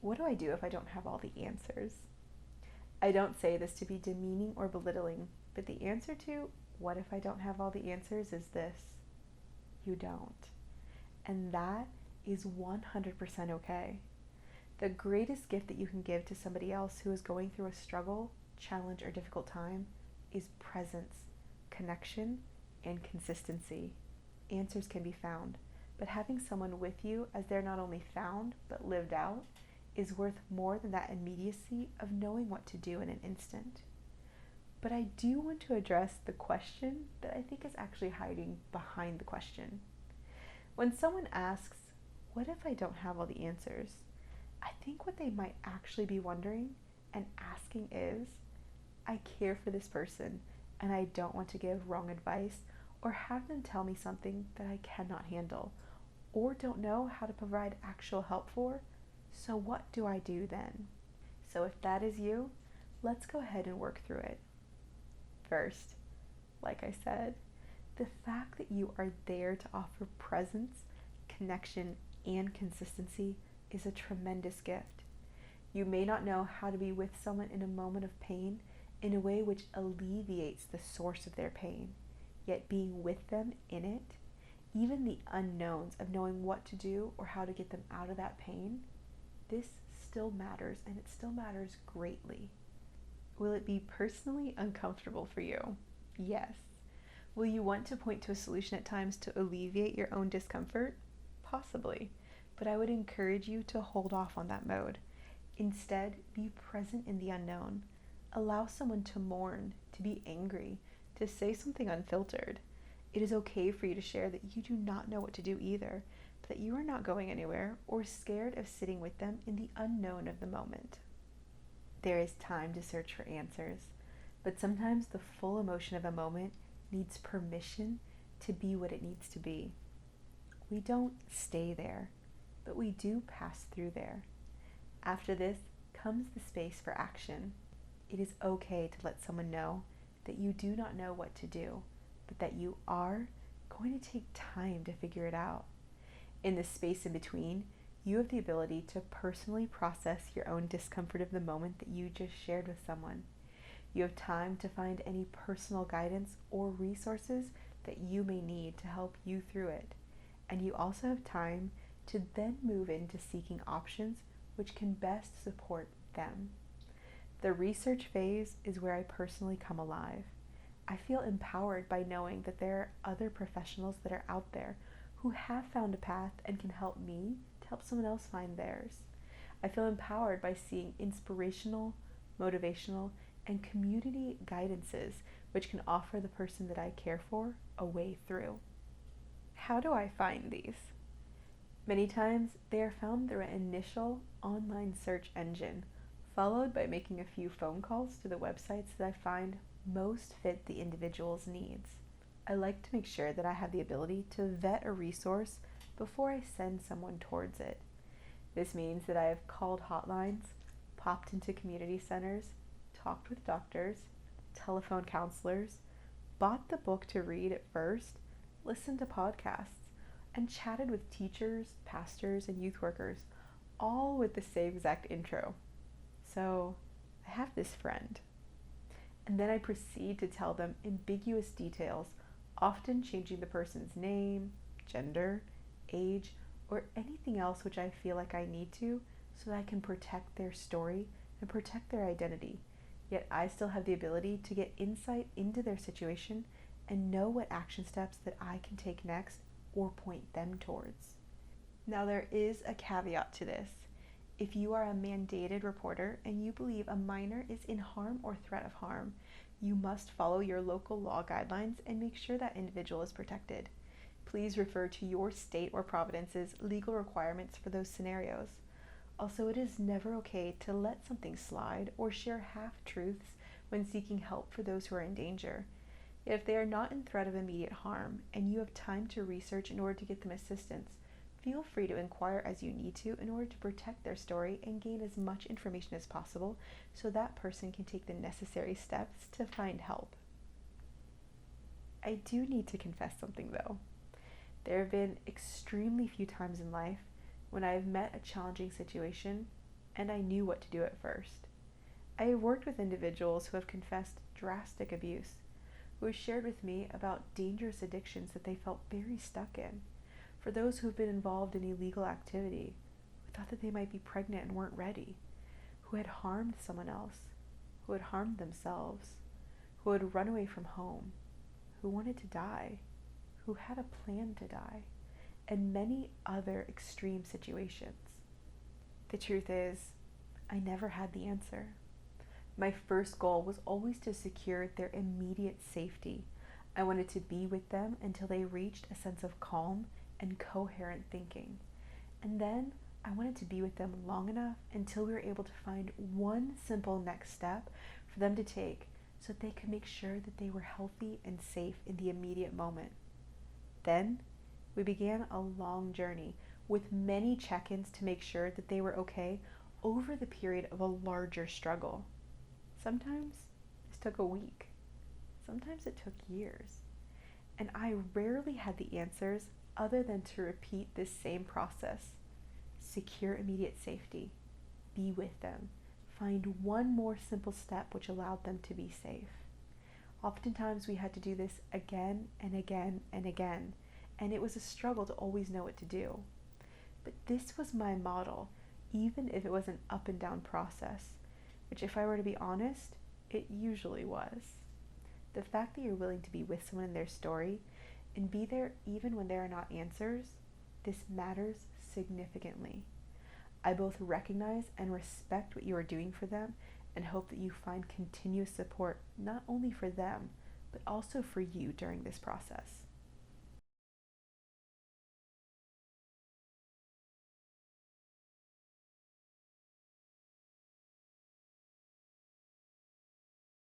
What do I do if I don't have all the answers? I don't say this to be demeaning or belittling, but the answer to what if I don't have all the answers is this: you don't. And that is 100% okay. The greatest gift that you can give to somebody else who is going through a struggle, challenge, or difficult time is presence, connection, and consistency. Answers can be found, but having someone with you as they're not only found but lived out is worth more than that immediacy of knowing what to do in an instant. But I do want to address the question that I think is actually hiding behind the question. When someone asks, what if I don't have all the answers? I think what they might actually be wondering and asking is, I care for this person and I don't want to give wrong advice or have them tell me something that I cannot handle or don't know how to provide actual help for. So what do I do then? So if that is you, let's go ahead and work through it. First, like I said, the fact that you are there to offer presence, connection, and consistency is a tremendous gift. You may not know how to be with someone in a moment of pain in a way which alleviates the source of their pain, yet being with them in it, even the unknowns of knowing what to do or how to get them out of that pain, this still matters, and it still matters greatly. Will it be personally uncomfortable for you? Yes. Will you want to point to a solution at times to alleviate your own discomfort? Possibly. But I would encourage you to hold off on that mode. Instead, be present in the unknown. Allow someone to mourn, to be angry, to say something unfiltered. It is okay for you to share that you do not know what to do either, but that you are not going anywhere or scared of sitting with them in the unknown of the moment. There is time to search for answers, but sometimes the full emotion of a moment needs permission to be what it needs to be. We don't stay there, but we do pass through there. After this comes the space for action. It is okay to let someone know that you do not know what to do, but that you are going to take time to figure it out. In the space in between, you have the ability to personally process your own discomfort of the moment that you just shared with someone. You have time to find any personal guidance or resources that you may need to help you through it. And you also have time to then move into seeking options which can best support them. The research phase is where I personally come alive. I feel empowered by knowing that there are other professionals that are out there who have found a path and can help me to help someone else find theirs. I feel empowered by seeing inspirational, motivational, and community guidances which can offer the person that I care for a way through. How do I find these? Many times they are found through an initial online search engine, followed by making a few phone calls to the websites that I find most fit the individual's needs. I like to make sure that I have the ability to vet a resource before I send someone towards it. This means that I have called hotlines, popped into community centers, talked with doctors, telephone counselors, bought the book to read at first, listened to podcasts, and chatted with teachers, pastors, and youth workers, all with the same exact intro. So, I have this friend. And then I proceed to tell them ambiguous details, often changing the person's name, gender, age, or anything else which I feel like I need to so that I can protect their story and protect their identity. Yet I still have the ability to get insight into their situation and know what action steps that I can take next or point them towards. Now, there is a caveat to this. If you are a mandated reporter and you believe a minor is in harm or threat of harm, you must follow your local law guidelines and make sure that individual is protected. Please refer to your state or providence's legal requirements for those scenarios. Also, it is never okay to let something slide or share half-truths when seeking help for those who are in danger. If they are not in threat of immediate harm and you have time to research in order to get them assistance, feel free to inquire as you need to in order to protect their story and gain as much information as possible so that person can take the necessary steps to find help. I do need to confess something though. There have been extremely few times in life when I have met a challenging situation and I knew what to do at first. I have worked with individuals who have confessed drastic abuse, who have shared with me about dangerous addictions that they felt very stuck in, for those who have been involved in illegal activity, who thought that they might be pregnant and weren't ready, who had harmed someone else, who had harmed themselves, who had run away from home, who wanted to die, who had a plan to die, and many other extreme situations. The truth is, I never had the answer. My first goal was always to secure their immediate safety. I wanted to be with them until they reached a sense of calm and coherent thinking. And then I wanted to be with them long enough until we were able to find one simple next step for them to take so that they could make sure that they were healthy and safe in the immediate moment. Then we began a long journey with many check-ins to make sure that they were okay over the period of a larger struggle. Sometimes this took a week. Sometimes it took years. And I rarely had the answers other than to repeat this same process. Secure immediate safety. Be with them. Find one more simple step which allowed them to be safe. Oftentimes we had to do this again and again and again, and it was a struggle to always know what to do. But this was my model, even if it was an up and down process, which, if I were to be honest, it usually was. The fact that you're willing to be with someone in their story and be there even when there are not answers, this matters significantly. I both recognize and respect what you are doing for them and hope that you find continuous support not only for them, but also for you during this process.